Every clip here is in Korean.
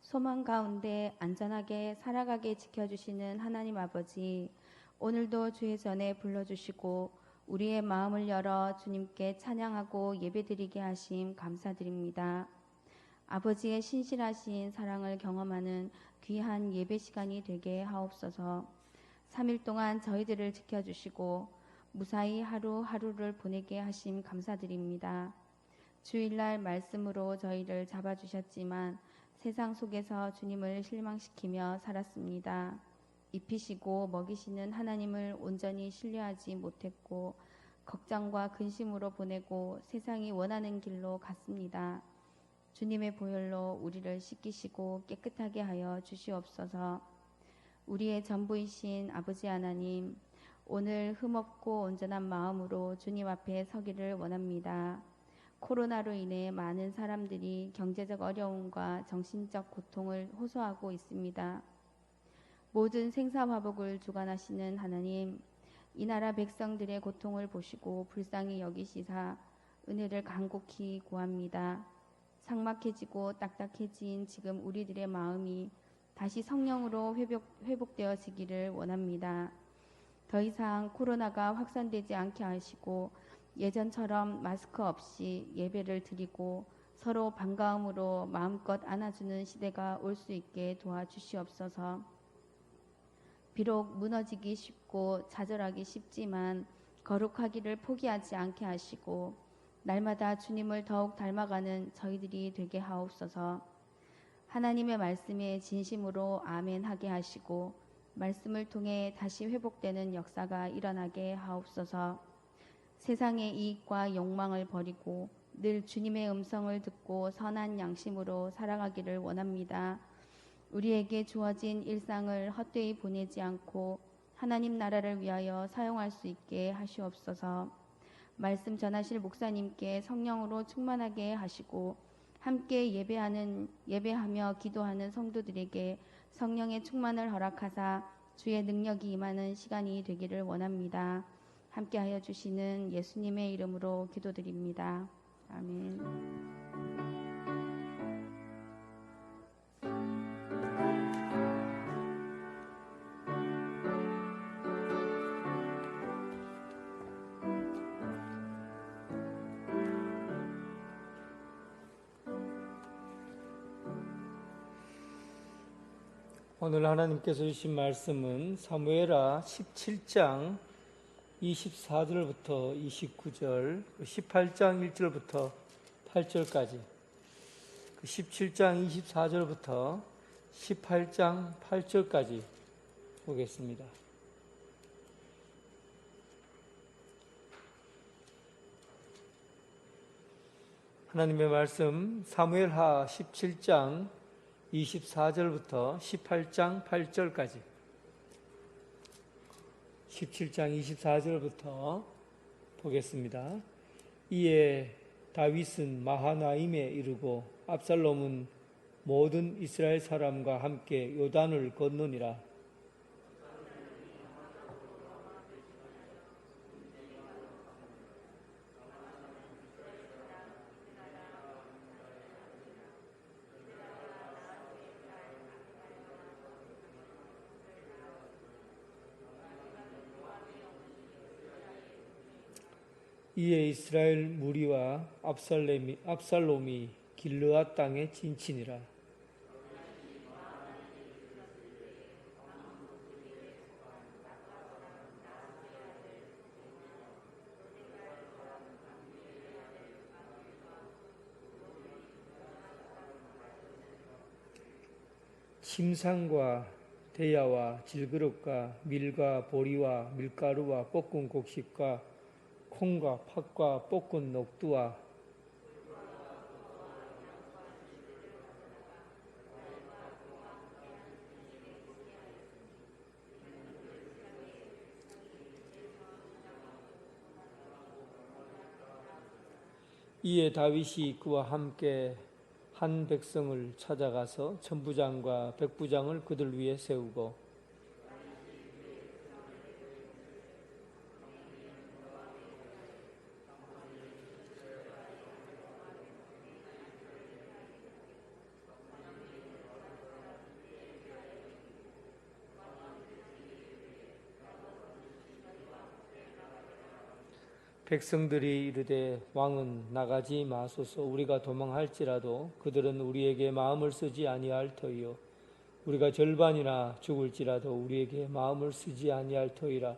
소망 가운데 안전하게 살아가게 지켜주시는 하나님 아버지, 오늘도 주의 전에 불러주시고 우리의 마음을 열어 주님께 찬양하고 예배드리게 하심 감사드립니다. 아버지의 신실하신 사랑을 경험하는 귀한 예배 시간이 되게 하옵소서. 3일 동안 저희들을 지켜주시고 무사히 하루하루를 보내게 하심 감사드립니다. 주일날 말씀으로 저희를 잡아주셨지만 세상 속에서 주님을 실망시키며 살았습니다. 입히시고 먹이시는 하나님을 온전히 신뢰하지 못했고 걱정과 근심으로 보내고 세상이 원하는 길로 갔습니다. 주님의 보혈로 우리를 씻기시고 깨끗하게 하여 주시옵소서. 우리의 전부이신 아버지 하나님, 오늘 흠없고 온전한 마음으로 주님 앞에 서기를 원합니다. 코로나로 인해 많은 사람들이 경제적 어려움과 정신적 고통을 호소하고 있습니다. 모든 생사화복을 주관하시는 하나님, 이 나라 백성들의 고통을 보시고 불쌍히 여기시사 은혜를 간곡히 구합니다. 삭막해지고 딱딱해진 지금 우리들의 마음이 다시 성령으로 회복되어지기를 원합니다. 더 이상 코로나가 확산되지 않게 하시고 예전처럼 마스크 없이 예배를 드리고 서로 반가움으로 마음껏 안아주는 시대가 올 수 있게 도와주시옵소서. 비록 무너지기 쉽고 좌절하기 쉽지만 거룩하기를 포기하지 않게 하시고 날마다 주님을 더욱 닮아가는 저희들이 되게 하옵소서. 하나님의 말씀에 진심으로 아멘 하게 하시고 말씀을 통해 다시 회복되는 역사가 일어나게 하옵소서. 세상의 이익과 욕망을 버리고 늘 주님의 음성을 듣고 선한 양심으로 살아가기를 원합니다. 우리에게 주어진 일상을 헛되이 보내지 않고 하나님 나라를 위하여 사용할 수 있게 하시옵소서. 말씀 전하실 목사님께 성령으로 충만하게 하시고 함께 예배하며 기도하는 성도들에게 성령의 충만을 허락하사 주의 능력이 임하는 시간이 되기를 원합니다. 함께하여 주시는 예수님의 이름으로 기도드립니다. 아멘. 오늘 하나님께서 주신 말씀은 사무엘하 17장 24절부터 29절, 18장 1절부터 8절까지, 17장 24절부터 18장 8절까지 보겠습니다. 하나님의 말씀 사무엘하 17장 24절부터 18장 8절까지, 17장 24절부터 보겠습니다. 이에 다윗은 마하나임에 이르고 압살롬은 모든 이스라엘 사람과 함께 요단을 건너니라. 이에 이스라엘 무리와 압살롬이 길르앗 땅에 진친이라. 침상과 대야와 질그릇과 밀과 보리와 밀가루와 볶은 곡식과 콩과 팥과 볶은 녹두와 이에 다윗이 그와 함께 한 백성을 찾아가서 천부장과 백부장을 그들 위에 세우고 백성들이 이르되 왕은 나가지 마소서. 우리가 도망할지라도 그들은 우리에게 마음을 쓰지 아니할 터이요 우리가 절반이나 죽을지라도 우리에게 마음을 쓰지 아니할 터이라.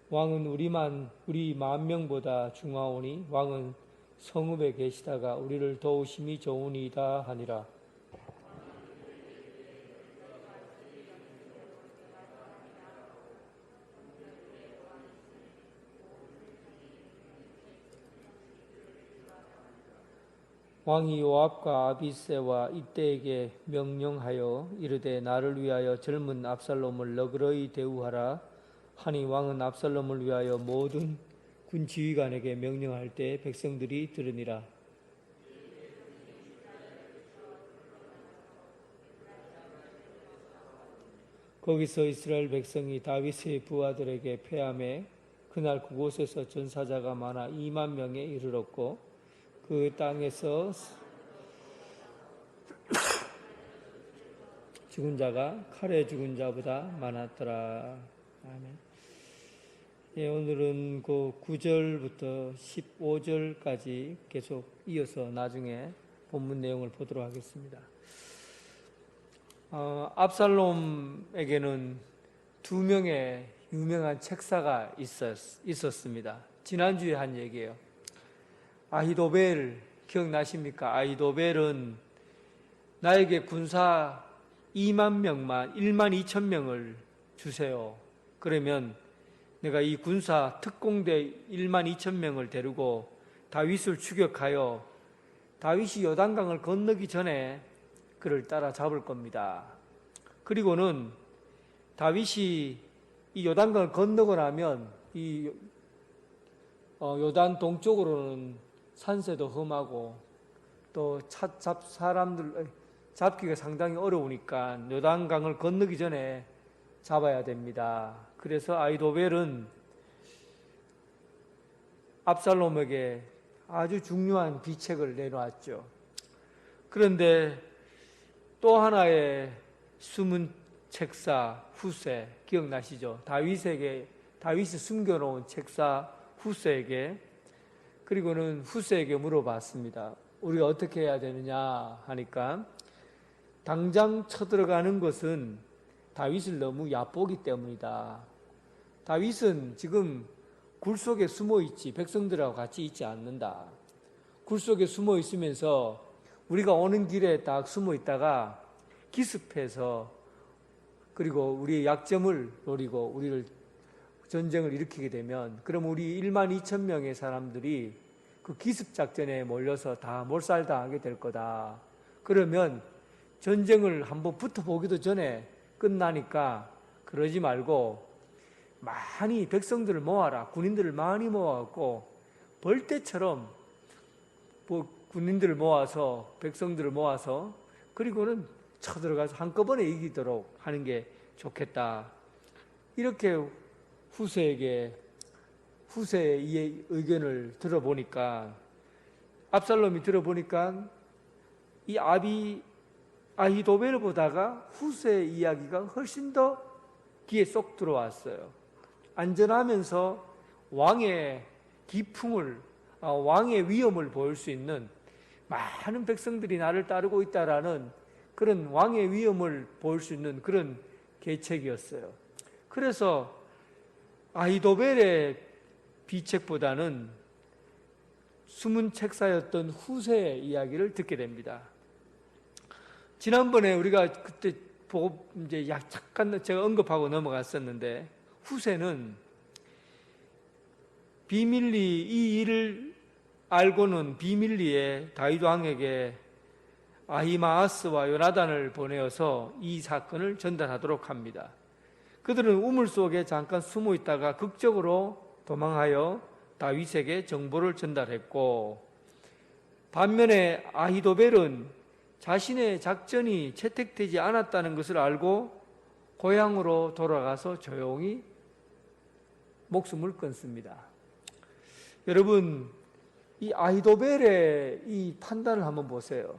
왕은 우리 10,000명보다 중하오니 왕은 성읍에 계시다가 우리를 도우심이 좋으니이다 하니라. 왕이 요압과 아비새와 이때에게 명령하여 이르되 나를 위하여 젊은 압살롬을 너그러이 대우하라 하니 왕은 압살롬을 위하여 모든 군 지휘관에게 명령할 때 백성들이 들으니라. 거기서 이스라엘 백성이 다윗의 부하들에게 패하매 그날 그곳에서 전사자가 많아 20,000명에 이르렀고 그 땅에서 죽은 자가 칼에 죽은 자보다 많았더라. 아멘. 예, 오늘은 그 9절부터 15절까지 계속 이어서 나중에 본문 내용을 보도록 하겠습니다. 압살롬에게는 2명의 유명한 책사가 있었습니다. 지난주에 한 얘기예요. 아히도벨 기억나십니까? 아히도벨은 나에게 군사 20,000명만 12,000명을 주세요. 그러면 내가 이 군사 특공대 12,000명을 데리고 다윗을 추격하여 다윗이 요단강을 건너기 전에 그를 따라잡을 겁니다. 그리고는 다윗이 이 요단강을 건너고 나면 이 요단 동쪽으로는 산세도 험하고 또 사람들 잡기가 상당히 어려우니까 요단강을 건너기 전에 잡아야 됩니다. 그래서 아히도벨은 압살롬에게 아주 중요한 비책을 내놓았죠. 그런데 또 하나의 숨은 책사 후세 기억나시죠? 다윗이 숨겨놓은 책사 후세에게, 그리고는 후세에게 물어봤습니다. 우리가 어떻게 해야 되느냐 하니까 당장 쳐들어가는 것은 다윗을 너무 얕보기 때문이다. 다윗은 지금 굴 속에 숨어 있지 백성들하고 같이 있지 않는다. 굴 속에 숨어 있으면서 우리가 오는 길에 딱 숨어 있다가 기습해서 그리고 우리의 약점을 노리고 우리를 전쟁을 일으키게 되면 그럼 우리 12,000명의 사람들이 그 기습작전에 몰려서 다 몰살당하게 될 거다. 그러면 전쟁을 한번 붙어보기도 전에 끝나니까 그러지 말고 많이 백성들을 모아라. 군인들을 많이 모아갖고 벌떼처럼 군인들을 모아서 백성들을 모아서 그리고는 쳐들어가서 한꺼번에 이기도록 하는 게 좋겠다. 이렇게 후세의 이 의견을 들어보니까 압살롬이 들어보니까 이 아히도벨보다가 후세의 이야기가 훨씬 더 귀에 쏙 들어왔어요. 안전하면서 왕의 기풍을 왕의 위엄을 보일 수 있는 많은 백성들이 나를 따르고 있다라는 그런 왕의 위엄을 보일 수 있는 그런 계책이었어요. 그래서 아히도벨의 비책보다는 숨은 책사였던 후세의 이야기를 듣게 됩니다. 지난번에 우리가 그때 보고 이제 잠깐 제가 언급하고 넘어갔었는데 후세는 비밀리 이 일을 알고는 비밀리에 다윗 왕에게 아히마아스와 요나단을 보내어서 이 사건을 전달하도록 합니다. 그들은 우물 속에 잠깐 숨어 있다가 극적으로 도망하여 다윗에게 정보를 전달했고, 반면에 아히도벨은 자신의 작전이 채택되지 않았다는 것을 알고 고향으로 돌아가서 조용히 목숨을 끊습니다. 여러분, 이 아히도벨의 이 판단을 한번 보세요.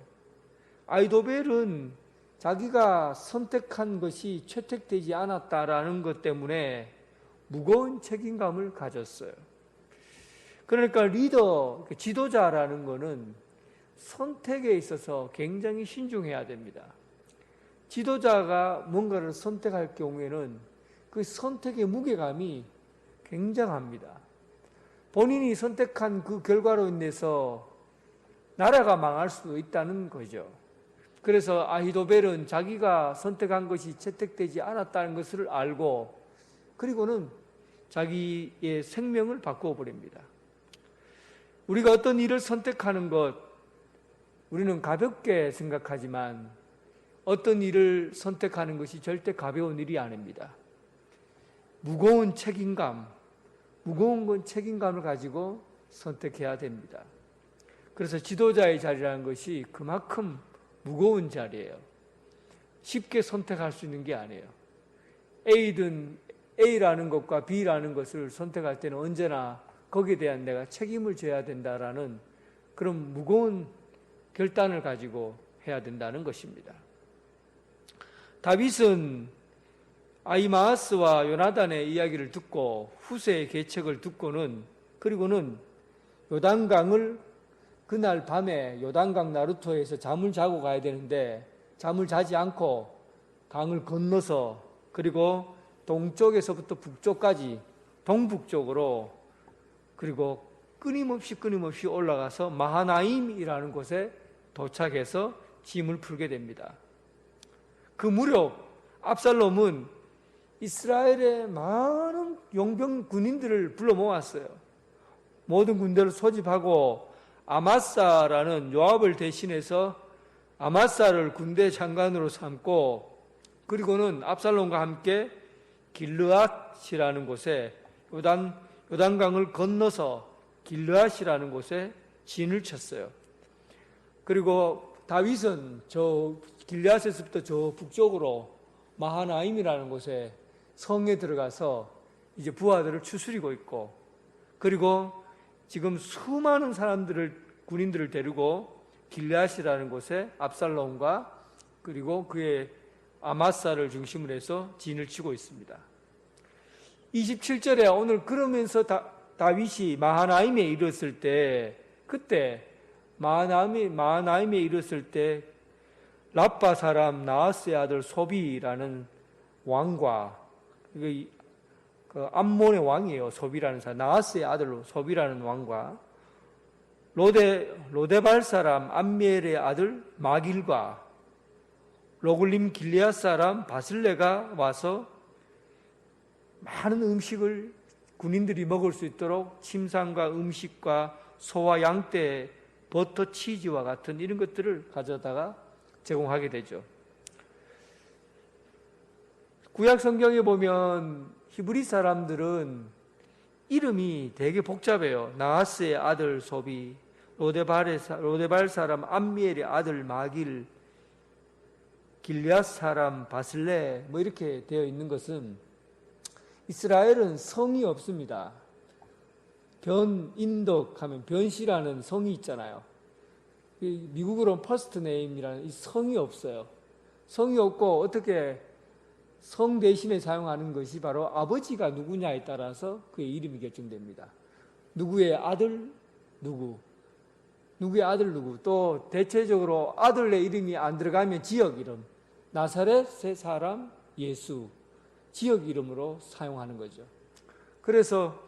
아히도벨은 자기가 선택한 것이 채택되지 않았다라는 것 때문에 무거운 책임감을 가졌어요. 그러니까 리더, 지도자라는 것은 선택에 있어서 굉장히 신중해야 됩니다. 지도자가 뭔가를 선택할 경우에는 그 선택의 무게감이 굉장합니다. 본인이 선택한 그 결과로 인해서 나라가 망할 수도 있다는 거죠. 그래서 아히도벨은 자기가 선택한 것이 채택되지 않았다는 것을 알고 그리고는 자기의 생명을 바꾸어 버립니다. 우리가 어떤 일을 선택하는 것, 우리는 가볍게 생각하지만 어떤 일을 선택하는 것이 절대 가벼운 일이 아닙니다. 무거운 책임감을 가지고 선택해야 됩니다. 그래서 지도자의 자리라는 것이 그만큼 무거운 자리예요. 쉽게 선택할 수 있는 게 아니에요. A라는 것과 B라는 것을 선택할 때는 언제나 거기에 대한 내가 책임을 져야 된다라는 그런 무거운 결단을 가지고 해야 된다는 것입니다. 다윗은 아히마아스와 요나단의 이야기를 듣고 후세의 계책을 듣고는 그리고는 요단강을 그날 밤에 요단강 나루터에서 잠을 자고 가야 되는데 잠을 자지 않고 강을 건너서 그리고 동쪽에서부터 북쪽까지 동북쪽으로 그리고 끊임없이 올라가서 마하나임이라는 곳에 도착해서 짐을 풀게 됩니다. 그 무렵 압살롬은 이스라엘의 많은 용병 군인들을 불러 모았어요. 모든 군대를 소집하고 아마사라는 요압을 대신해서 아마사를 군대 장관으로 삼고 그리고는 압살롬과 함께 길르앗이라는 곳에 요단강을 건너서 길르앗이라는 곳에 진을 쳤어요. 그리고 다윗은 저 길르앗에서부터 저 북쪽으로 마하나임이라는 곳에 성에 들어가서 이제 부하들을 추스리고 있고 그리고 지금 수많은 군인들을 데리고 길르앗이라는 곳에 압살롬과 그리고 그의 아마사를 중심으로 해서 진을 치고 있습니다. 27절에 오늘 그러면서 다윗이 마하나임에 이르렀을 때 그때 마하나임에 이르렀을 때 라빠 사람 나하스의 아들 소비라는 왕과 그 암몬의 왕이에요. 소비라는 사람 나하스의 아들로 소비라는 왕과 로데발 사람 암미엘의 아들 마길과 로글림 길리앗 사람 바슬레가 와서 많은 음식을 군인들이 먹을 수 있도록 침상과 음식과 소와 양떼, 버터, 치즈와 같은 이런 것들을 가져다가 제공하게 되죠. 구약 성경에 보면 히브리 사람들은 이름이 되게 복잡해요. 나하스의 아들 소비, 로데발 사람 암미엘의 아들 마길, 길리앗 사람 바슬레 뭐 이렇게 되어 있는 것은 이스라엘은 성이 없습니다. 변인덕 하면 변씨라는 성이 있잖아요. 미국으로는 퍼스트 네임이라는 이 성이 없어요. 성이 없고 어떻게 성 대신에 사용하는 것이 바로 아버지가 누구냐에 따라서 그의 이름이 결정됩니다. 누구의 아들 누구의 아들 누구, 또 대체적으로 아들의 이름이 안 들어가면 지역 이름, 나사렛의 사람 예수, 지역 이름으로 사용하는 거죠. 그래서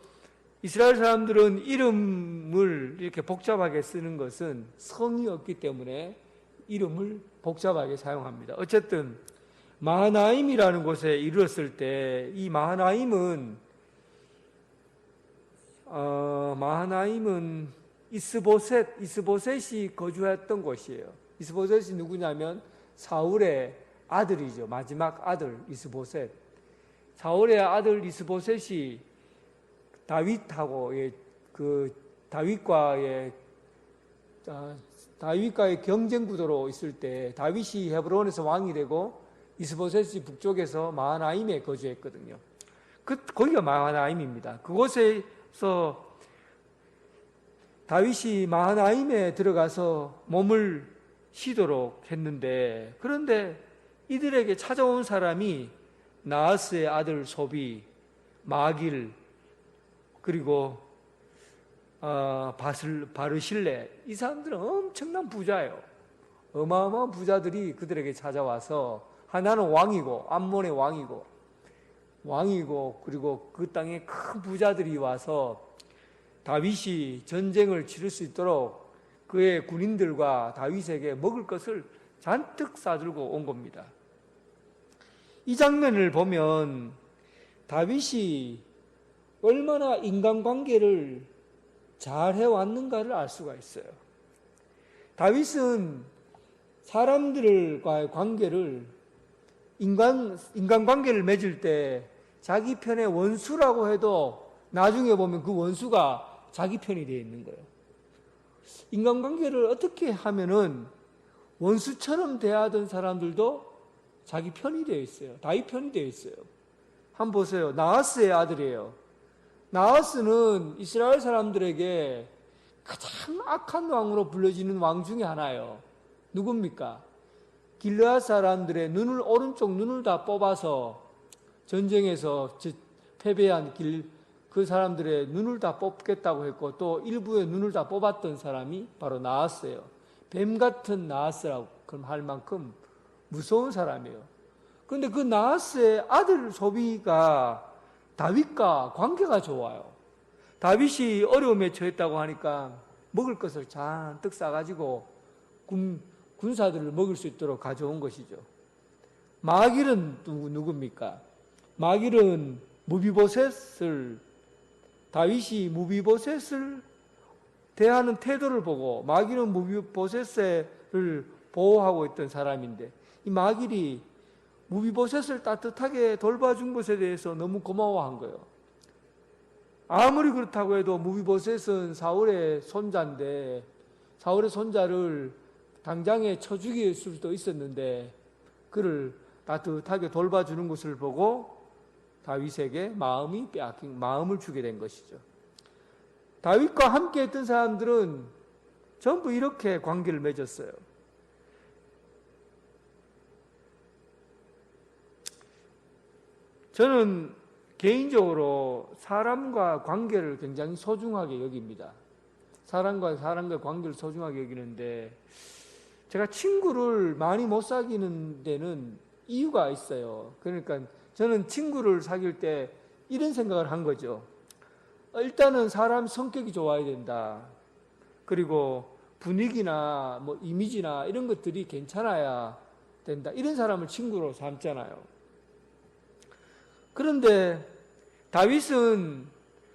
이스라엘 사람들은 이름을 이렇게 복잡하게 쓰는 것은 성이 없기 때문에 이름을 복잡하게 사용합니다. 어쨌든 마하나임이라는 곳에 이르렀을 때 이 마하나임은 이스보셋이 거주했던 곳이에요. 이스보셋이 누구냐면 사울의 아들이죠. 마지막 아들 이스보셋. 사울의 아들 이스보셋이 다윗과의 경쟁 구도로 있을 때 다윗이 헤브론에서 왕이 되고 이스보셋이 북쪽에서 마하나임에 거주했거든요. 거기가 마하나임입니다. 그곳에서 다윗이 마하나임에 들어가서 몸을 쉬도록 했는데, 그런데 이들에게 찾아온 사람이 나하스의 아들 소비, 마길, 그리고 바르실레, 이 사람들은 엄청난 부자예요. 어마어마한 부자들이 그들에게 찾아와서, 하나는 왕이고 암몬의 왕이고 그리고 그 땅에 큰 부자들이 와서 다윗이 전쟁을 치를 수 있도록 그의 군인들과 다윗에게 먹을 것을 잔뜩 싸들고 온 겁니다. 이 장면을 보면 다윗이 얼마나 인간관계를 잘 해왔는가를 알 수가 있어요. 다윗은 사람들과의 관계를, 인간관계를 맺을 때 자기 편의 원수라고 해도 나중에 보면 그 원수가 자기 편이 되어 있는 거예요. 인간관계를 어떻게 하면은 원수처럼 대하던 사람들도 자기 편이 되어 있어요. 다윗 편이 되어 있어요. 한번 보세요. 나하스의 아들이에요. 나하스는 이스라엘 사람들에게 가장 악한 왕으로 불려지는 왕 중에 하나예요. 누굽니까? 길르앗 사람들의 오른쪽 눈을 다 뽑아서 전쟁에서 패배한 그 사람들의 눈을 다 뽑겠다고 했고, 또 일부의 눈을 다 뽑았던 사람이 바로 나하스예요. 뱀 같은 나하스라고 할 만큼 무서운 사람이에요. 그런데 그 나하스의 아들 소비가 다윗과 관계가 좋아요. 다윗이 어려움에 처했다고 하니까 먹을 것을 잔뜩 싸가지고 군사들을 먹일 수 있도록 가져온 것이죠. 마길은 누굽니까? 마길은 다윗이 무비보셋을 대하는 태도를 보고, 마길은 무비보셋을 보호하고 있던 사람인데, 이 마길이 무비보셋을 따뜻하게 돌봐준 것에 대해서 너무 고마워한 거예요. 아무리 그렇다고 해도 무비보셋은 사울의 손자인데, 사울의 손자를 당장에 쳐 죽일 수도 있었는데, 그를 따뜻하게 돌봐주는 것을 보고 다윗에게 마음을 주게 된 것이죠. 다윗과 함께 했던 사람들은 전부 이렇게 관계를 맺었어요. 저는 개인적으로 사람과 관계를 굉장히 소중하게 여깁니다. 사람과 관계를 소중하게 여기는데, 제가 친구를 많이 못 사귀는 데는 이유가 있어요. 그러니까 저는 친구를 사귈 때 이런 생각을 한 거죠. 일단은 사람 성격이 좋아야 된다. 그리고 분위기나 이미지나 이런 것들이 괜찮아야 된다. 이런 사람을 친구로 삼잖아요. 그런데 다윗은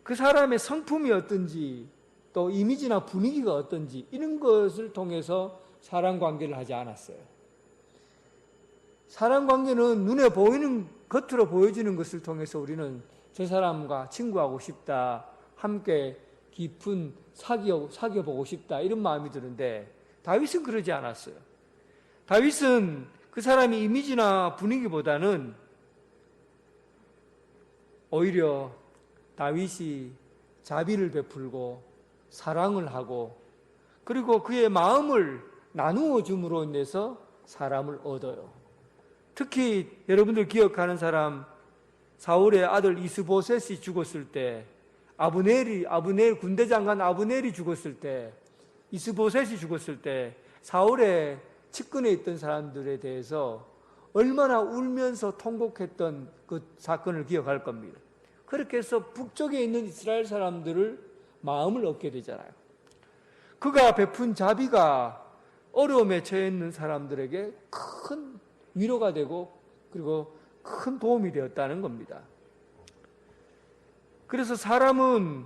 그 사람의 성품이 어떤지, 또 이미지나 분위기가 어떤지, 이런 것을 통해서 사람 관계를 하지 않았어요. 사람 관계는 눈에 보이는, 겉으로 보여지는 것을 통해서 우리는 저 사람과 친구하고 싶다, 함께 깊은 사귀어보고 싶다, 이런 마음이 드는데, 다윗은 그러지 않았어요. 다윗은 그 사람의 이미지나 분위기보다는 오히려 다윗이 자비를 베풀고 사랑을 하고, 그리고 그의 마음을 나누어 줌으로 인해서 사람을 얻어요. 특히 여러분들 기억하는 사람, 사울의 아들 이스보셋이 죽었을 때, 군대 장관 아브넬이 죽었을 때, 이스보셋이 죽었을 때 사울의 측근에 있던 사람들에 대해서 얼마나 울면서 통곡했던 그 사건을 기억할 겁니다. 그렇게 해서 북쪽에 있는 이스라엘 사람들을 마음을 얻게 되잖아요. 그가 베푼 자비가 어려움에 처해 있는 사람들에게 큰 위로가 되고, 그리고 큰 도움이 되었다는 겁니다. 그래서 사람은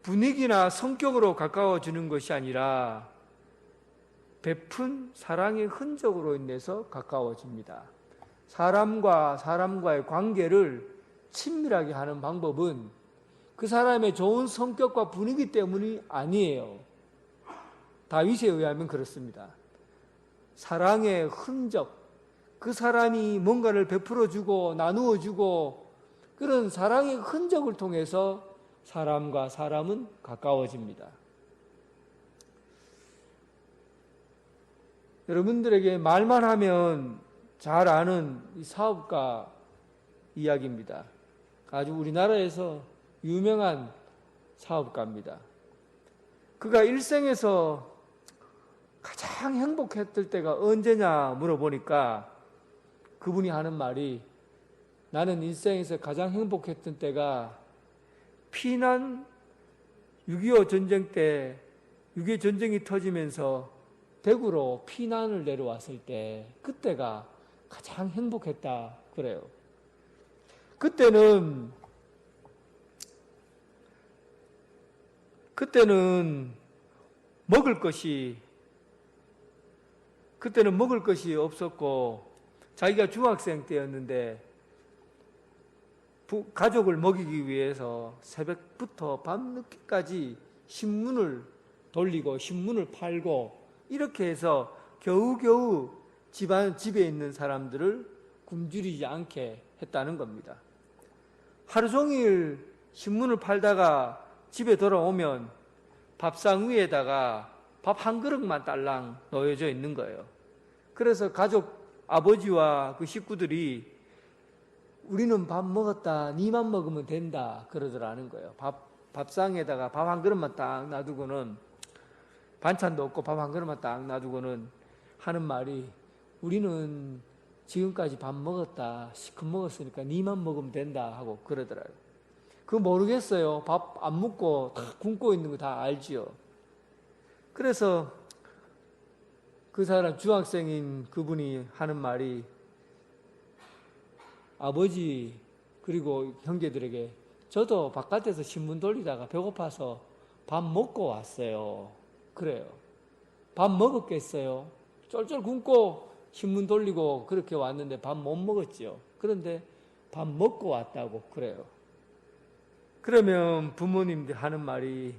분위기나 성격으로 가까워지는 것이 아니라 베푼 사랑의 흔적으로 인해서 가까워집니다. 사람과 사람과의 관계를 친밀하게 하는 방법은 그 사람의 좋은 성격과 분위기 때문이 아니에요. 다윗에 의하면 그렇습니다. 사랑의 흔적, 그 사람이 뭔가를 베풀어주고 나누어주고, 그런 사랑의 흔적을 통해서 사람과 사람은 가까워집니다. 여러분들에게 말만 하면 잘 아는 이 사업가 이야기입니다. 아주 우리나라에서 유명한 사업가입니다. 그가 일생에서 가장 행복했을 때가 언제냐 물어보니까 그분이 하는 말이 나는 일생에서 가장 행복했던 때가 피난 6.25 전쟁 때 6.25 전쟁이 터지면서 대구로 피난을 내려왔을 때 그때가 가장 행복했다 그래요. 그때는 먹을 것이 없었고 자기가 중학생 때였는데 가족을 먹이기 위해서 새벽부터 밤늦게까지 신문을 돌리고 신문을 팔고 이렇게 해서 겨우겨우 집에 있는 사람들을 굶주리지 않게 했다는 겁니다. 하루 종일 신문을 팔다가 집에 돌아오면 밥상 위에다가 밥 한 그릇만 딸랑 놓여져 있는 거예요. 그래서 가족 아버지와 그 식구들이 우리는 밥 먹었다, 니만 먹으면 된다 그러더라는 거예요. 밥상에다가 밥 한 그릇만 딱 놔두고는 반찬도 없고 밥 한 그릇만 딱 놔두고는 하는 말이 우리는 지금까지 밥 먹었다, 시큼 먹었으니까 니만 먹으면 된다 하고 그러더라고요. 그거 모르겠어요. 밥 안 먹고 다 굶고 있는 거 다 알지요. 그래서 그 사람 중학생인 그분이 하는 말이 아버지 그리고 형제들에게 저도 바깥에서 신문 돌리다가 배고파서 밥 먹고 왔어요. 그래요. 밥 먹었겠어요? 쫄쫄 굶고 신문 돌리고 그렇게 왔는데 밥 못 먹었죠. 그런데 밥 먹고 왔다고 그래요. 그러면 부모님들 하는 말이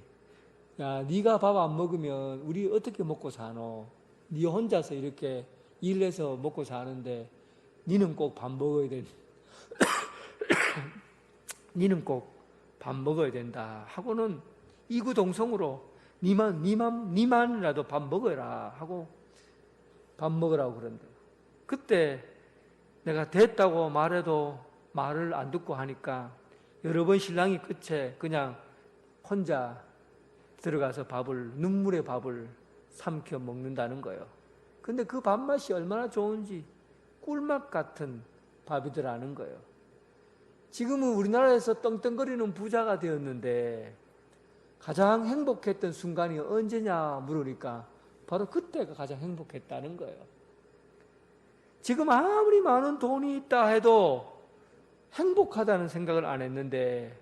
야, 네가 밥 안 먹으면 우리 어떻게 먹고 사노? 네 혼자서 이렇게 일해서 먹고 사는데 니는 꼭 밥 먹어야 된다. 니는 꼭 밥 먹어야 된다 하고는 이구동성으로 니만이라도 밥 먹어라 하고 밥 먹으라고 그런다. 그때 내가 됐다고 말해도 말을 안 듣고 하니까 여러 번 신랑이 끝에 그냥 혼자 들어가서 눈물의 밥을 삼켜 먹는다는 거예요. 근데 그 밥맛이 얼마나 좋은지 꿀맛 같은 밥이더라는 거예요. 지금은 우리나라에서 떵떵거리는 부자가 되었는데 가장 행복했던 순간이 언제냐 물으니까 바로 그때가 가장 행복했다는 거예요. 지금 아무리 많은 돈이 있다 해도 행복하다는 생각을 안 했는데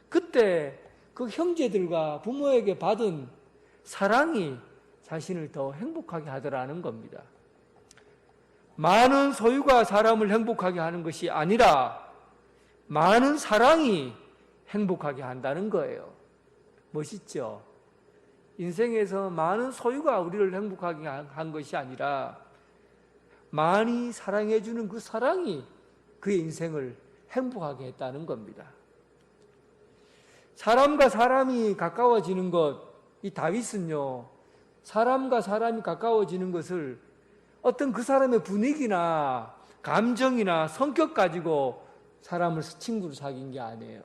그때 그 형제들과 부모에게 받은 사랑이 자신을 더 행복하게 하더라는 겁니다. 많은 소유가 사람을 행복하게 하는 것이 아니라 많은 사랑이 행복하게 한다는 거예요. 멋있죠? 인생에서 많은 소유가 우리를 행복하게 한 것이 아니라 많이 사랑해주는 그 사랑이 그의 인생을 행복하게 했다는 겁니다. 사람과 사람이 가까워지는 것, 이 다윗은요, 사람과 사람이 가까워지는 것을 어떤 그 사람의 분위기나 감정이나 성격 가지고 사람을 친구로 사귄 게 아니에요.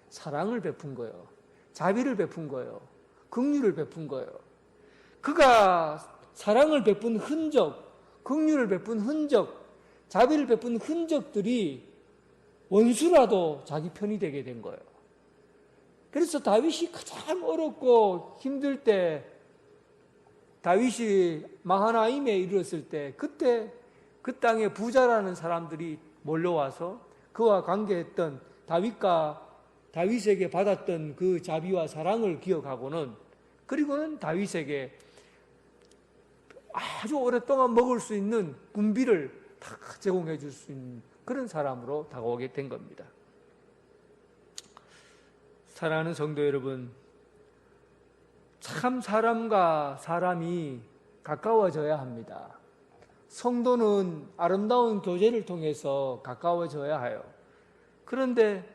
사랑을 베푼 거예요. 자비를 베푼 거예요. 긍휼을 베푼 거예요. 그가 사랑을 베푼 흔적, 긍휼을 베푼 흔적, 자비를 베푼 흔적들이 원수라도 자기 편이 되게 된 거예요. 그래서 다윗이 가장 어렵고 힘들 때 다윗이 마하나임에 이르렀을 때 그때 그 땅에 부자라는 사람들이 몰려와서 그와 관계했던 다윗에게 받았던 그 자비와 사랑을 기억하고는 그리고는 다윗에게 아주 오랫동안 먹을 수 있는 군비를 다 제공해 줄 수 있는 그런 사람으로 다가오게 된 겁니다. 사랑하는 성도 여러분, 참 사람과 사람이 가까워져야 합니다. 성도는 아름다운 교제를 통해서 가까워져야 해요. 그런데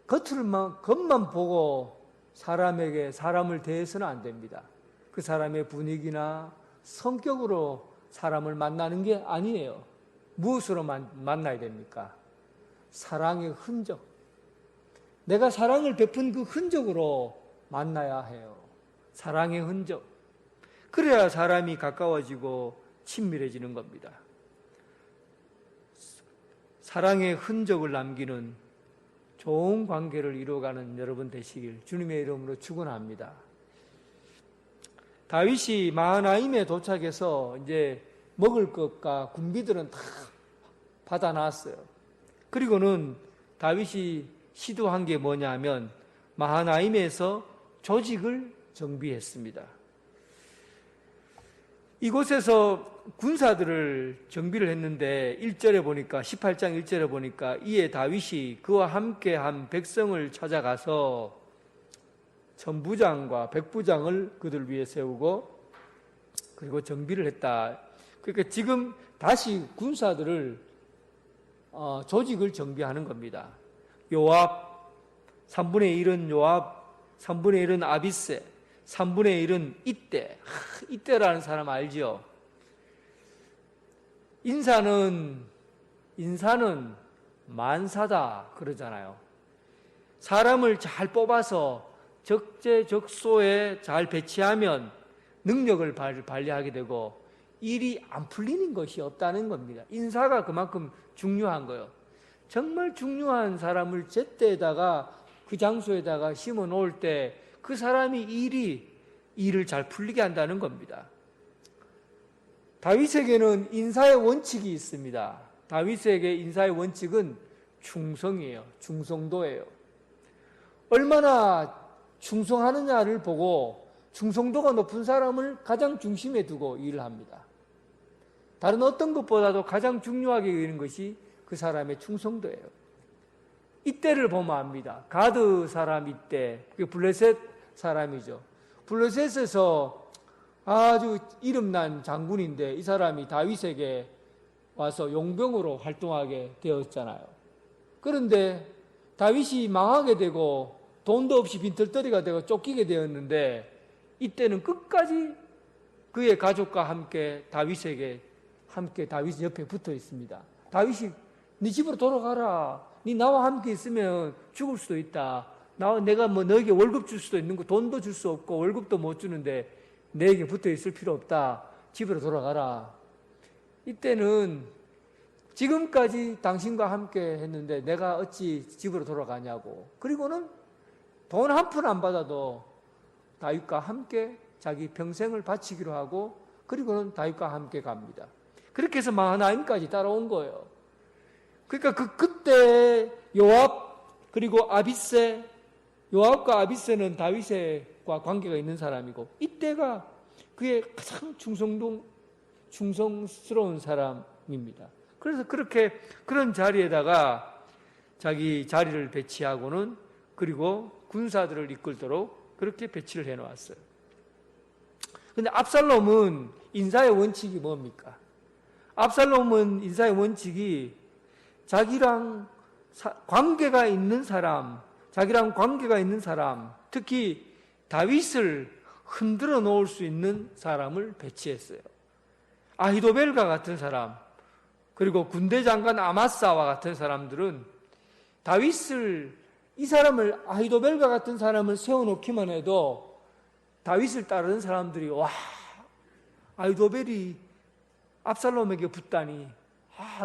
겉만 보고 사람을 대해서는 안 됩니다. 그 사람의 분위기나 성격으로 사람을 만나는 게 아니에요. 무엇으로 만나야 됩니까? 사랑의 흔적. 내가 사랑을 베푼 그 흔적으로 만나야 해요. 사랑의 흔적. 그래야 사람이 가까워지고 친밀해지는 겁니다. 사랑의 흔적을 남기는 좋은 관계를 이루어가는 여러분 되시길 주님의 이름으로 축원합니다. 다윗이 마하나임에 도착해서 이제 먹을 것과 군비들은 다 받아놨어요. 그리고는 다윗이 시도한 게 뭐냐면 마하나임에서 조직을 정비했습니다. 이곳에서 군사들을 정비를 했는데 1절에 보니까 18장 1절에 보니까 이에 다윗이 그와 함께한 백성을 찾아가서 천부장과 백부장을 그들 위에 세우고 그리고 정비를 했다. 그러니까 지금 다시 군사들을 조직을 정비하는 겁니다. 요압 3분의 1은 요압, 3분의 1은 아비세, 3분의 1은 이때. 이때라는 사람 알죠? 인사는 만사다 그러잖아요. 사람을 잘 뽑아서 적재적소에 잘 배치하면 능력을 발휘하게 되고 일이 안 풀리는 것이 없다는 겁니다. 인사가 그만큼 중요한 거예요. 정말 중요한 사람을 제때에다가 그 장소에다가 심어 놓을 때 그 사람이 일을 잘 풀리게 한다는 겁니다. 다윗에게는 인사의 원칙이 있습니다. 다윗에게 인사의 원칙은 충성이에요. 충성도예요. 얼마나 충성하느냐를 보고 충성도가 높은 사람을 가장 중심에 두고 일을 합니다. 다른 어떤 것보다도 가장 중요하게 여기는 것이 그 사람의 충성도예요. 이때를 보면 압니다. 가드 사람 이때, 블레셋 사람이죠. 블레셋에서 아주 이름난 장군인데 이 사람이 다윗에게 와서 용병으로 활동하게 되었잖아요. 그런데 다윗이 망하게 되고 돈도 없이 빈털터리가 되고 쫓기게 되었는데 이때는 끝까지 그의 가족과 함께 다윗 옆에 붙어 있습니다. 다윗이 네 집으로 돌아가라. 네 나와 함께 있으면 죽을 수도 있다. 내가 너에게 월급 줄 수도 있는 거 돈도 줄 수 없고 월급도 못 주는데 내게 붙어 있을 필요 없다. 집으로 돌아가라. 이때는 지금까지 당신과 함께 했는데 내가 어찌 집으로 돌아가냐고. 그리고는 돈 한 푼 안 받아도 다윗과 함께 자기 평생을 바치기로 하고 그리고는 다윗과 함께 갑니다. 그렇게 해서 마하나임까지 따라온 거예요. 그러니까 그때 요압 그리고 아비세, 요압과 아비세는 다윗과 관계가 있는 사람이고 이때가 그의 가장 충성스러운 사람입니다. 그래서 그런 자리에다가 자기 자리를 배치하고는 그리고 군사들을 이끌도록 그렇게 배치를 해놓았어요. 그런데 압살롬은 인사의 원칙이 뭡니까? 압살롬은 인사의 원칙이 자기랑 관계가 있는 사람, 특히 다윗을 흔들어 놓을 수 있는 사람을 배치했어요. 아히도벨과 같은 사람, 그리고 군대 장관 아마사와 같은 사람들은 이 사람을 아히도벨과 같은 사람을 세워놓기만 해도 다윗을 따르는 사람들이 와, 아히도벨이 압살롬에게 붙다니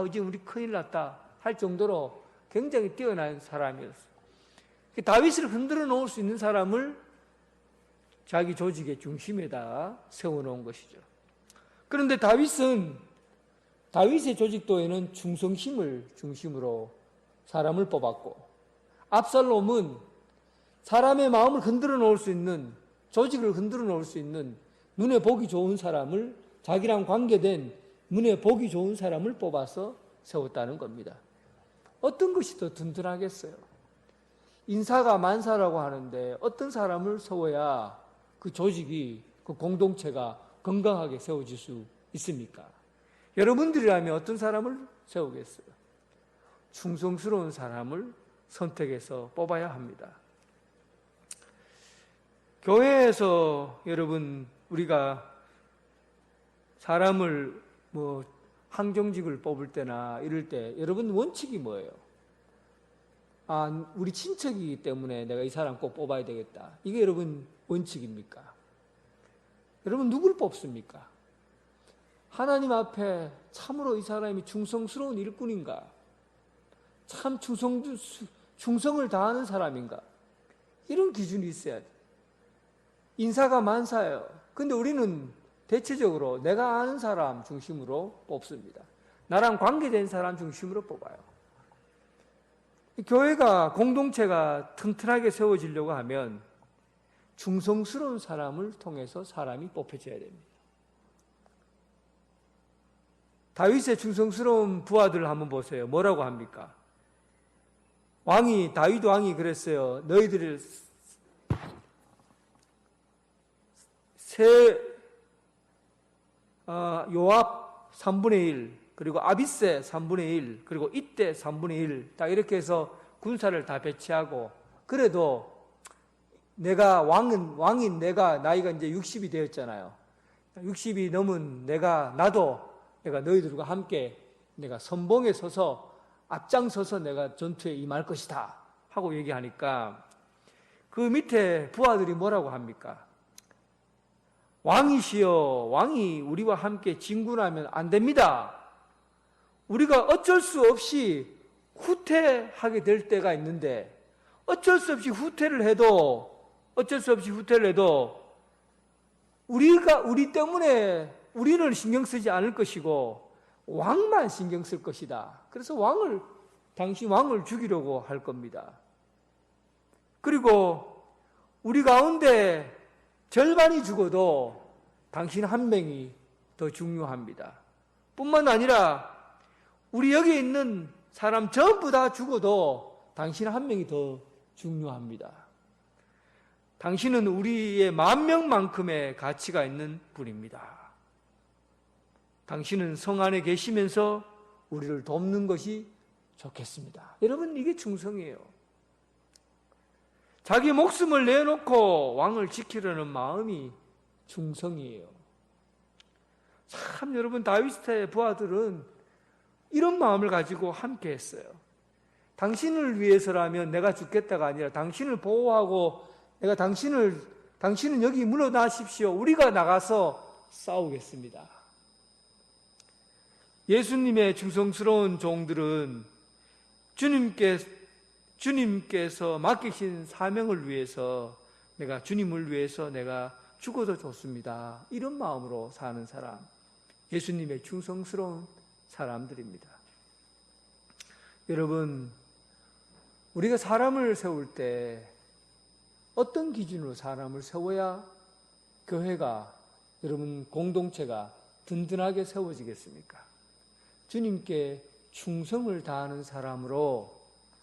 이제 우리 큰일 났다 할 정도로 굉장히 뛰어난 사람이었어요. 다윗을 흔들어 놓을 수 있는 사람을 자기 조직의 중심에다 세워놓은 것이죠. 그런데 다윗의 조직도에는 충성심을 중심으로 사람을 뽑았고 압살롬은 사람의 마음을 흔들어 놓을 수 있는, 조직을 흔들어 놓을 수 있는 눈에 보기 좋은 사람을, 자기랑 관계된 눈에 보기 좋은 사람을 뽑아서 세웠다는 겁니다. 어떤 것이 더 든든하겠어요? 인사가 만사라고 하는데 어떤 사람을 세워야 그 조직이, 그 공동체가 건강하게 세워질 수 있습니까? 여러분들이라면 어떤 사람을 세우겠어요? 충성스러운 사람을 선택해서 뽑아야 합니다. 교회에서 여러분 우리가 사람을 항정직을 뽑을 때나 이럴 때 여러분 원칙이 뭐예요? 우리 친척이기 때문에 내가 이 사람 꼭 뽑아야 되겠다. 이게 여러분 원칙입니까? 여러분 누구를 뽑습니까? 하나님 앞에 참으로 이 사람이 충성스러운 일꾼인가? 참 충성을 다하는 사람인가? 이런 기준이 있어야 돼. 인사가 만사예요. 근데 우리는 대체적으로 내가 아는 사람 중심으로 뽑습니다. 나랑 관계된 사람 중심으로 뽑아요. 교회가, 공동체가 튼튼하게 세워지려고 하면 충성스러운 사람을 통해서 사람이 뽑혀져야 됩니다. 다윗의 충성스러운 부하들을 한번 보세요. 뭐라고 합니까? 다윗 왕이 그랬어요. 너희들을 요압 3분의 1, 그리고 아비새 3분의 1, 그리고 이때 3분의 1, 딱 이렇게 해서 군사를 다 배치하고, 그래도 왕인 내가 나이가 이제 60이 되었잖아요. 60이 넘은 나도 내가 너희들과 함께 내가 선봉에 서서 앞장서서 내가 전투에 임할 것이다 하고 얘기하니까 그 밑에 부하들이 뭐라고 합니까? 왕이시여, 왕이 우리와 함께 진군하면 안 됩니다. 우리가 어쩔 수 없이 후퇴하게 될 때가 있는데, 어쩔 수 없이 후퇴를 해도 우리 때문에 우리는 신경 쓰지 않을 것이고 왕만 신경 쓸 것이다. 그래서 당신 왕을 죽이려고 할 겁니다. 그리고 우리 가운데 절반이 죽어도 당신 한 명이 더 중요합니다. 뿐만 아니라 우리 여기 있는 사람 전부 다 죽어도 당신 한 명이 더 중요합니다. 당신은 우리의 10,000명만큼의 가치가 있는 분입니다. 당신은 성 안에 계시면서 우리를 돕는 것이 좋겠습니다. 여러분, 이게 충성이에요. 자기 목숨을 내놓고 왕을 지키려는 마음이 충성이에요. 참, 여러분, 다윗의 부하들은 이런 마음을 가지고 함께 했어요. 당신을 위해서라면 내가 죽겠다가 아니라 당신을 보호하고 내가 당신은 여기 물러나십시오. 우리가 나가서 싸우겠습니다. 예수님의 충성스러운 종들은 주님께서 맡기신 사명을 위해서 주님을 위해서 내가 죽어도 좋습니다. 이런 마음으로 사는 사람, 예수님의 충성스러운 사람들입니다. 여러분, 우리가 사람을 세울 때 어떤 기준으로 사람을 세워야 교회가, 여러분 공동체가 든든하게 세워지겠습니까? 주님께 충성을 다하는 사람으로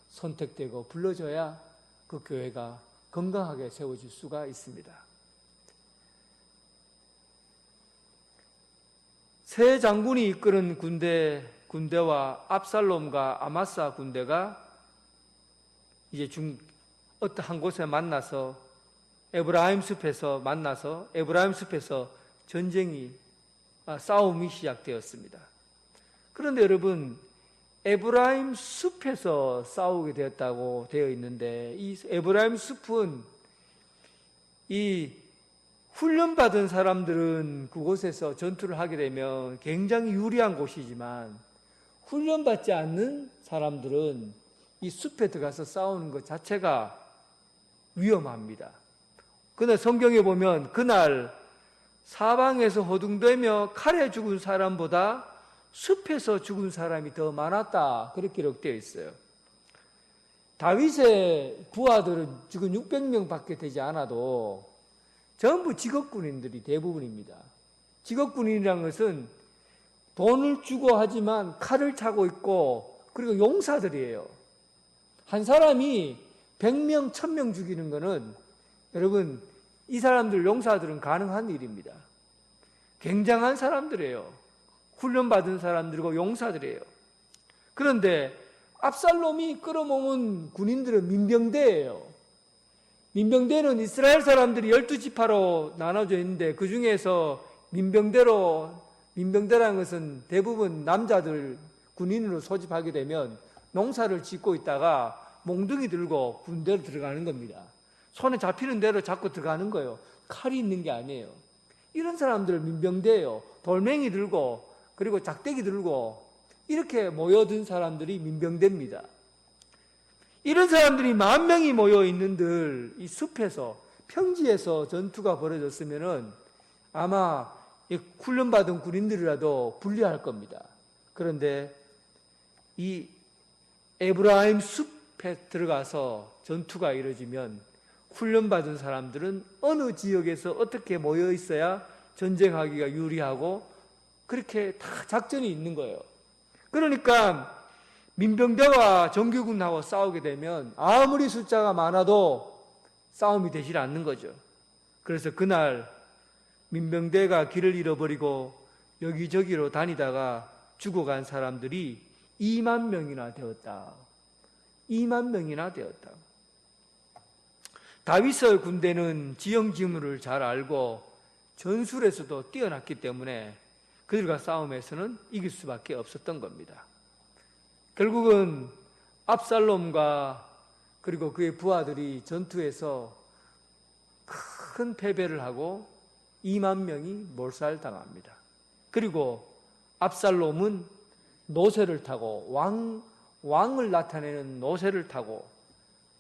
선택되고 불러져야 그 교회가 건강하게 세워질 수가 있습니다. 세 장군이 이끄는 군대와 압살롬과 아마사 군대가 이제 어떤 곳에 만나서 에브라임 숲에서 싸움이 시작되었습니다. 그런데 여러분, 에브라임 숲에서 싸우게 되었다고 되어 있는데, 이 에브라임 숲은 이 훈련받은 사람들은 그곳에서 전투를 하게 되면 굉장히 유리한 곳이지만, 훈련받지 않는 사람들은 이 숲에 들어가서 싸우는 것 자체가 위험합니다. 그런데 성경에 보면 그날 사방에서 호둥대며 칼에 죽은 사람보다 숲에서 죽은 사람이 더 많았다, 그렇게 기록되어 있어요. 다윗의 부하들은 지금 600명밖에 되지 않아도 전부 직업군인들이 대부분입니다. 직업군인이라는 것은 돈을 주고 하지만 칼을 차고 있고, 그리고 용사들이에요. 한 사람이 100명, 1000명 죽이는 거는, 여러분, 이 사람들, 용사들은 가능한 일입니다. 굉장한 사람들이에요. 훈련받은 사람들이고 용사들이에요. 그런데 압살롬이 끌어모은 군인들은 민병대예요. 민병대는 이스라엘 사람들이 12지파로 나눠져 있는데, 그 중에서 민병대라는 것은 대부분 남자들 군인으로 소집하게 되면 농사를 짓고 있다가 몽둥이 들고 군대로 들어가는 겁니다. 손에 잡히는 대로 잡고 들어가는 거예요. 칼이 있는 게 아니에요. 이런 사람들 민병대예요. 돌멩이 들고 그리고 작대기 들고 이렇게 모여든 사람들이 민병대입니다. 이런 사람들이 10,000명이 모여 있는들 이 숲에서 평지에서 전투가 벌어졌으면은 아마 훈련받은 군인들이라도 불리할 겁니다. 그런데 이 에브라임 숲에 들어가서 전투가 이루어지면 훈련받은 사람들은 어느 지역에서 어떻게 모여 있어야 전쟁하기가 유리하고 그렇게 다 작전이 있는 거예요. 그러니까 민병대와 정규군하고 싸우게 되면 아무리 숫자가 많아도 싸움이 되질 않는 거죠. 그래서 그날 민병대가 길을 잃어버리고 여기저기로 다니다가 죽어간 사람들이 20,000명이나 되었다. 20,000명이나 되었다. 다윗의 군대는 지형지물을 잘 알고 전술에서도 뛰어났기 때문에 그들과 싸움에서는 이길 수밖에 없었던 겁니다. 결국은 압살롬과 그리고 그의 부하들이 전투에서 큰 패배를 하고 20,000명이 몰살당합니다. 그리고 압살롬은 노새를 타고 왕을 나타내는 노새를 타고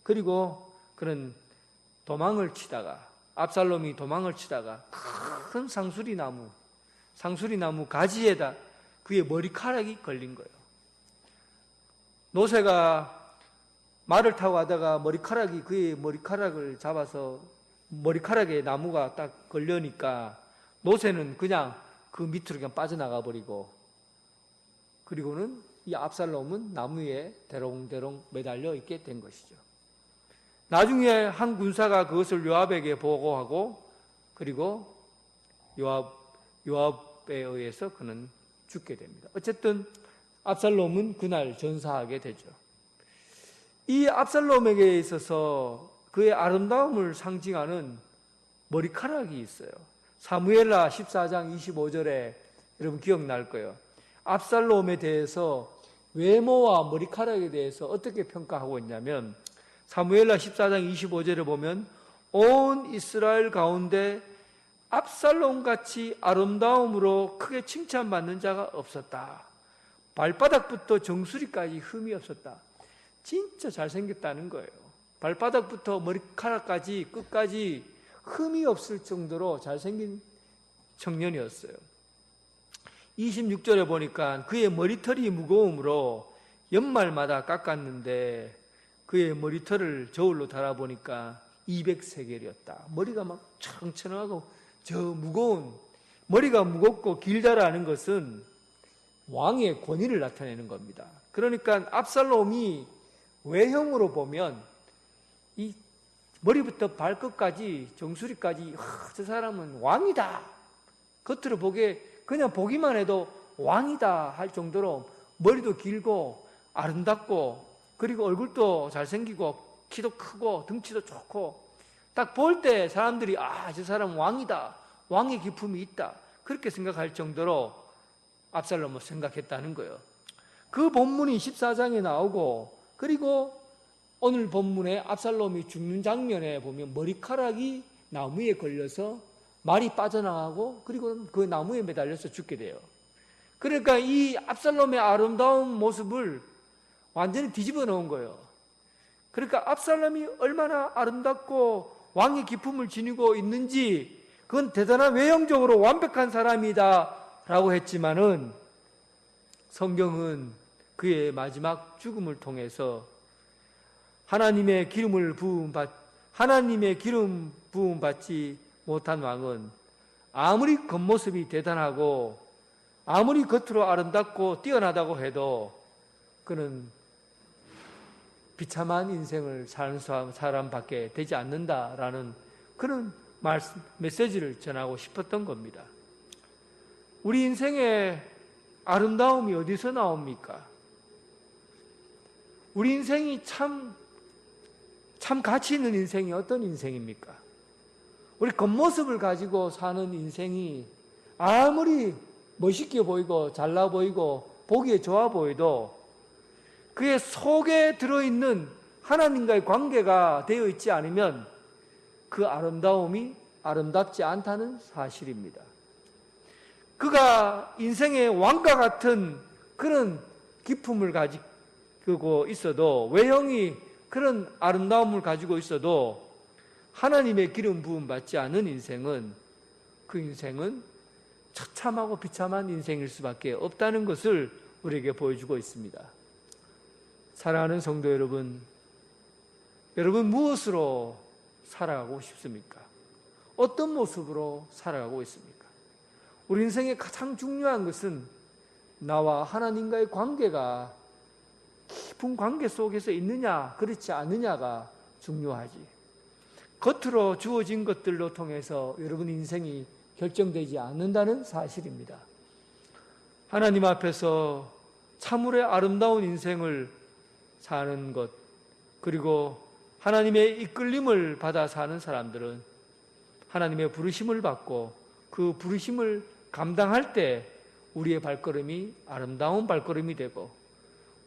그리고 그런 도망을 치다가 압살롬이 도망을 치다가 큰 상수리나무 가지에다 그의 머리카락이 걸린 거예요. 노새가 말을 타고 가다가 그의 머리카락을 잡아서 머리카락에 나무가 딱 걸려니까 노새는 그냥 그 밑으로 그냥 빠져나가 버리고 그리고는 이 압살롬은 나무에 대롱대롱 매달려 있게 된 것이죠. 나중에 한 군사가 그것을 요압에게 보고하고 그리고 요압에 의해서 그는 죽게 됩니다. 어쨌든 압살롬은 그날 전사하게 되죠. 이 압살롬에게 있어서 그의 아름다움을 상징하는 머리카락이 있어요. 사무엘하 14장 25절에 여러분 기억날 거예요. 압살롬에 대해서 외모와 머리카락에 대해서 어떻게 평가하고 있냐면 사무엘하 14장 25절에 보면 온 이스라엘 가운데 압살롬같이 아름다움으로 크게 칭찬받는 자가 없었다. 발바닥부터 정수리까지 흠이 없었다. 진짜 잘생겼다는 거예요. 발바닥부터 머리카락까지 끝까지 흠이 없을 정도로 잘생긴 청년이었어요. 26절에 보니까 그의 머리털이 무거움으로 연말마다 깎았는데 그의 머리털을 저울로 달아보니까 200세겔이었다. 머리가 막 청청하고 저 무거운 머리가 무겁고 길다라는 것은 왕의 권위를 나타내는 겁니다. 그러니까 압살롬이 외형으로 보면 이 머리부터 발끝까지 정수리까지 저 사람은 왕이다. 겉으로 그냥 보기만 해도 왕이다 할 정도로 머리도 길고 아름답고 그리고 얼굴도 잘생기고 키도 크고 등치도 좋고 딱 볼 때 사람들이 저 사람은 왕이다. 왕의 기품이 있다. 그렇게 생각할 정도로 압살롬을 생각했다는 거예요. 그 본문이 14장에 나오고 그리고 오늘 본문에 압살롬이 죽는 장면에 보면 머리카락이 나무에 걸려서 말이 빠져나가고 그리고 그 나무에 매달려서 죽게 돼요. 그러니까 이 압살롬의 아름다운 모습을 완전히 뒤집어 놓은 거예요. 그러니까 압살롬이 얼마나 아름답고 왕의 기품을 지니고 있는지 그건 대단한 외형적으로 완벽한 사람이다 라고 했지만은 성경은 그의 마지막 죽음을 통해서 하나님의 기름 부음 받지 못한 왕은 아무리 겉모습이 대단하고 아무리 겉으로 아름답고 뛰어나다고 해도 그는 비참한 인생을 사는 사람밖에 되지 않는다라는 그런 메시지를 전하고 싶었던 겁니다. 우리 인생의 아름다움이 어디서 나옵니까? 우리 인생이 참 가치 있는 인생이 어떤 인생입니까? 우리 겉모습을 가지고 사는 인생이 아무리 멋있게 보이고 잘나 보이고 보기에 좋아 보여도 그의 속에 들어있는 하나님과의 관계가 되어 있지 않으면 그 아름다움이 아름답지 않다는 사실입니다. 그가 인생의 왕과 같은 그런 기품을 가지고 있어도, 외형이 그런 아름다움을 가지고 있어도 하나님의 기름 부음 받지 않은 인생은, 그 인생은 처참하고 비참한 인생일 수밖에 없다는 것을 우리에게 보여주고 있습니다. 사랑하는 성도 여러분, 여러분 무엇으로 살아가고 싶습니까? 어떤 모습으로 살아가고 있습니까? 우리 인생의 가장 중요한 것은 나와 하나님과의 관계가 깊은 관계 속에서 있느냐, 그렇지 않느냐가 중요하지. 겉으로 주어진 것들로 통해서 여러분 인생이 결정되지 않는다는 사실입니다. 하나님 앞에서 참으로 아름다운 인생을 사는 것, 그리고 하나님의 이끌림을 받아 사는 사람들은 하나님의 부르심을 받고 그 부르심을 감당할 때 우리의 발걸음이 아름다운 발걸음이 되고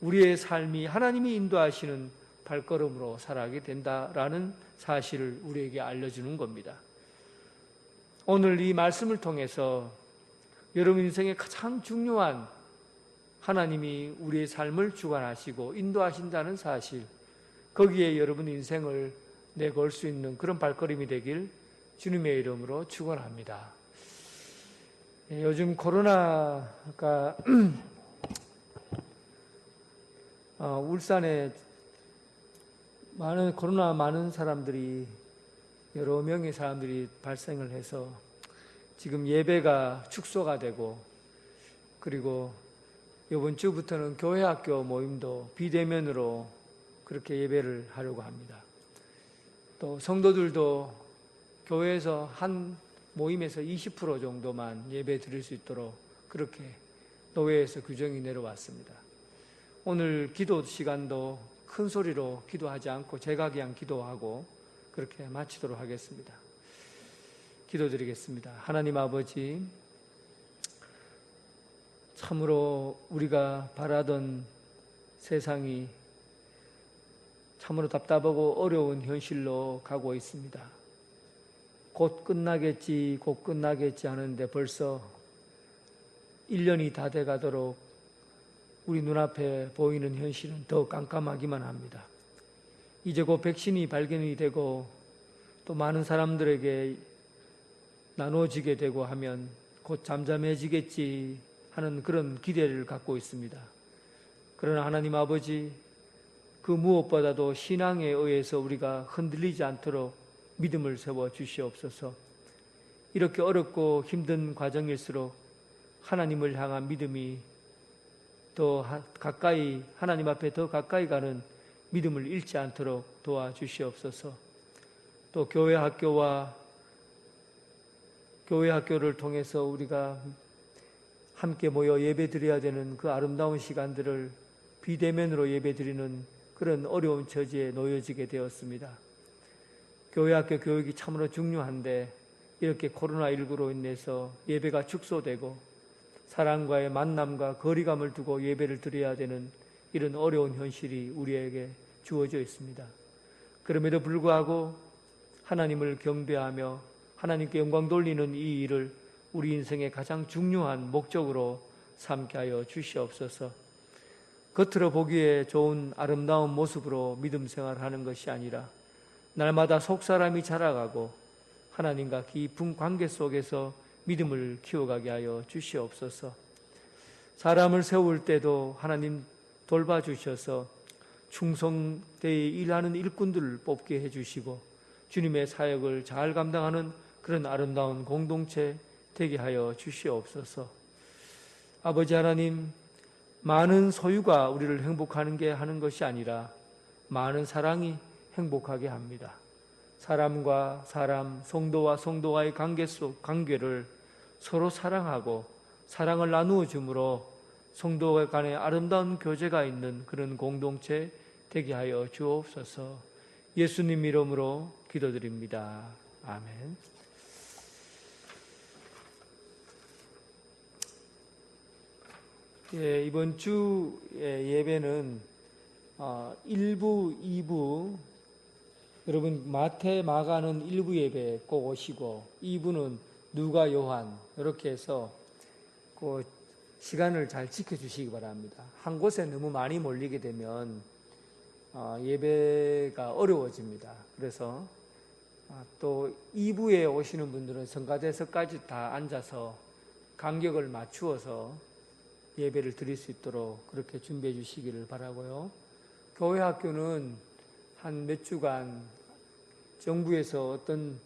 우리의 삶이 하나님이 인도하시는 발걸음으로 살아가게 된다라는 사실을 우리에게 알려주는 겁니다. 오늘 이 말씀을 통해서 여러분 인생의 가장 중요한 하나님이 우리의 삶을 주관하시고 인도하신다는 사실, 거기에 여러분 인생을 내걸 수 있는 그런 발걸음이 되길 주님의 이름으로 축원합니다. 요즘 코로나가 울산에 많은 사람들이, 여러 명의 사람들이 발생을 해서 지금 예배가 축소가 되고, 그리고 이번 주부터는 교회 학교 모임도 비대면으로 그렇게 예배를 하려고 합니다. 또 성도들도 교회에서 한 모임에서 20% 정도만 예배 드릴 수 있도록 그렇게 노회에서 규정이 내려왔습니다. 오늘 기도 시간도 큰 소리로 기도하지 않고 제가 그냥 기도하고 그렇게 마치도록 하겠습니다. 기도드리겠습니다. 하나님 아버지, 참으로 우리가 바라던 세상이 참으로 답답하고 어려운 현실로 가고 있습니다. 곧 끝나겠지 하는데 벌써 1년이 다 돼가도록 우리 눈앞에 보이는 현실은 더 깜깜하기만 합니다. 이제 곧 백신이 발견이 되고 또 많은 사람들에게 나눠지게 되고 하면 곧 잠잠해지겠지 하는 그런 기대를 갖고 있습니다. 그러나 하나님 아버지, 그 무엇보다도 신앙에 의해서 우리가 흔들리지 않도록 믿음을 세워 주시옵소서. 이렇게 어렵고 힘든 과정일수록 하나님을 향한 믿음이 더 가까이, 하나님 앞에 더 가까이 가는 믿음을 잃지 않도록 도와주시옵소서. 또 교회 학교를 통해서 우리가 함께 모여 예배 드려야 되는 그 아름다운 시간들을 비대면으로 예배 드리는 그런 어려운 처지에 놓여지게 되었습니다. 교회 학교 교육이 참으로 중요한데 이렇게 코로나19로 인해서 예배가 축소되고 사람과의 만남과 거리감을 두고 예배를 드려야 되는 이런 어려운 현실이 우리에게 주어져 있습니다. 그럼에도 불구하고 하나님을 경배하며 하나님께 영광 돌리는 이 일을 우리 인생의 가장 중요한 목적으로 삼게 하여 주시옵소서. 겉으로 보기에 좋은 아름다운 모습으로 믿음 생활하는 것이 아니라 날마다 속사람이 자라가고 하나님과 깊은 관계 속에서 믿음을 키워가게 하여 주시옵소서. 사람을 세울 때도 하나님 돌봐주셔서 충성되이 일하는 일꾼들을 뽑게 해주시고 주님의 사역을 잘 감당하는 그런 아름다운 공동체 되게 하여 주시옵소서. 아버지 하나님, 많은 소유가 우리를 행복하게 하는 것이 아니라 많은 사랑이 행복하게 합니다. 사람과 사람, 성도와 성도와의 관계를 서로 사랑하고 사랑을 나누어 줌으로 성도 간의 아름다운 교제가 있는 그런 공동체 되게 하여 주옵소서. 예수님 이름으로 기도드립니다. 아멘. 예, 이번 주 예배는 1부, 2부 여러분 마태, 마가는 1부 예배 꼭 오시고 2부는 누가, 요한 이렇게 해서 그 시간을 잘 지켜주시기 바랍니다. 한 곳에 너무 많이 몰리게 되면 예배가 어려워집니다. 그래서 또 2부에 오시는 분들은 성가대석까지 다 앉아서 간격을 맞추어서 예배를 드릴 수 있도록 그렇게 준비해 주시기를 바라고요. 교회 학교는 한 몇 주간 정부에서 어떤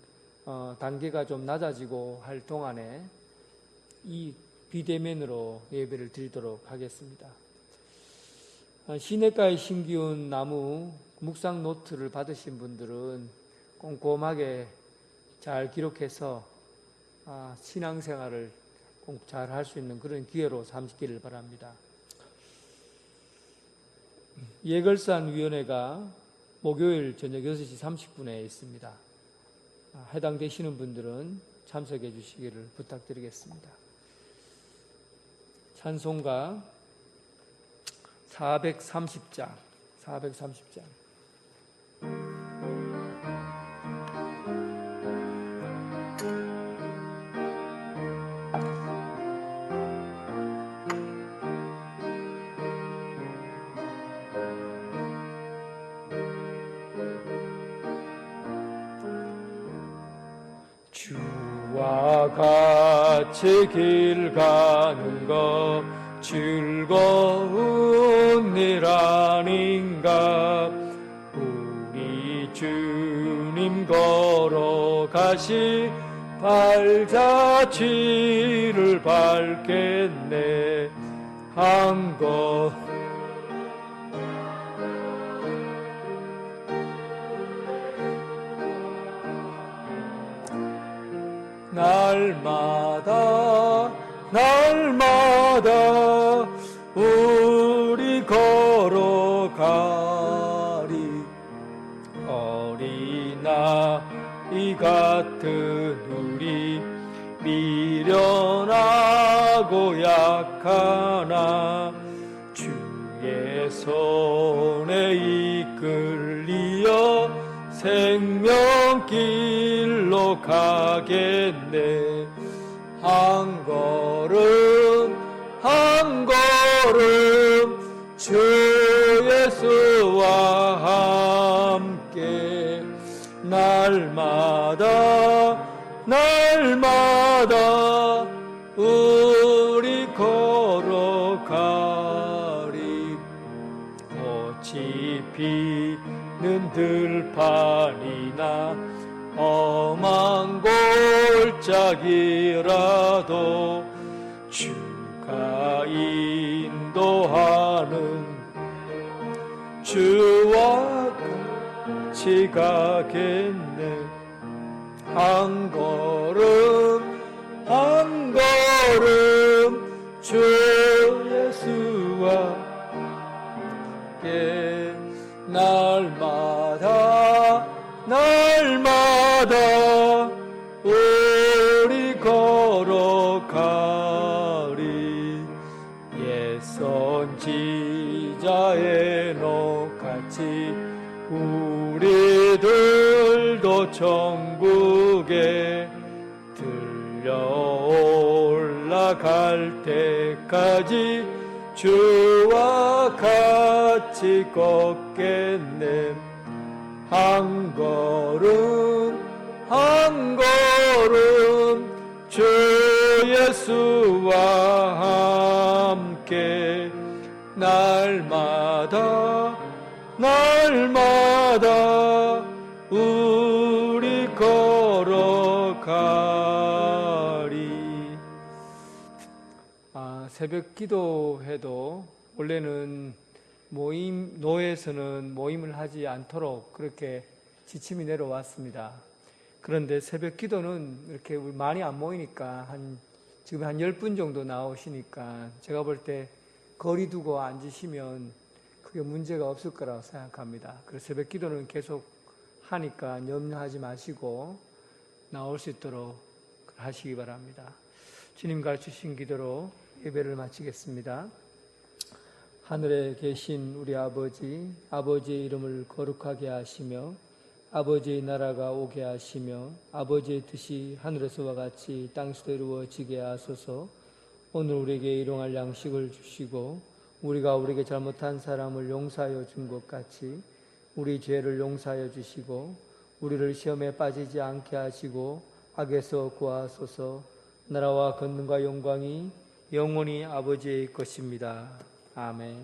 단계가 좀 낮아지고 할 동안에 이 비대면으로 예배를 드리도록 하겠습니다. 시냇가에 심기운 나무 묵상 노트를 받으신 분들은 꼼꼼하게 잘 기록해서 신앙생활을 꼭 잘 할 수 있는 그런 기회로 삼기를 바랍니다. 예걸산위원회가 목요일 저녁 6시 30분에 있습니다. 해당되시는 분들은 참석해 주시기를 부탁드리겠습니다. 찬송가 430장 주와 같이 길 가는 것 즐거운 일 아닌가. 우리 주님 걸어가시 발자취를 밟겠네. 한 것 날마다 우리 걸어가리. 어린아이 같은 우리 미련하고 약하나 주의 손에 이끌리어 생명길로 가겠네. 한 걸음 한 걸음 주 예수와 함께 날마다 우리 걸어가리. 꽃이 피는 들판이나 험한 골짜기라도 주가 인도하는 주와 같이 가겠네. 한 걸음 주 예수와 함께 날마다 우리 걸어가리. 옛 선지자 에녹같이 우리들도 천국에 들려 올라갈 때까지 주와 같이 걷겠네. 한 걸음 주 예수와 함께 날마다 우리 걸어가리. 새벽 기도해도 원래는 노회에서는 모임을 하지 않도록 그렇게 지침이 내려왔습니다. 그런데 새벽 기도는 이렇게 많이 안 모이니까 지금 한 10분 정도 나오시니까 제가 볼 때 거리 두고 앉으시면 크게 문제가 없을 거라고 생각합니다. 그래서 새벽 기도는 계속 하니까 염려하지 마시고 나올 수 있도록 하시기 바랍니다. 주님 가르치신 기도로 예배를 마치겠습니다. 하늘에 계신 우리 아버지의 이름을 거룩하게 하시며 아버지의 나라가 오게 하시며 아버지의 뜻이 하늘에서와 같이 땅에서도 이루어지게 하소서. 오늘 우리에게 일용할 양식을 주시고 우리가 우리에게 잘못한 사람을 용서하여 준 것 같이 우리 죄를 용서하여 주시고 우리를 시험에 빠지지 않게 하시고 악에서 구하소서. 나라와 권능과 영광이 영원히 아버지의 것입니다. 아멘.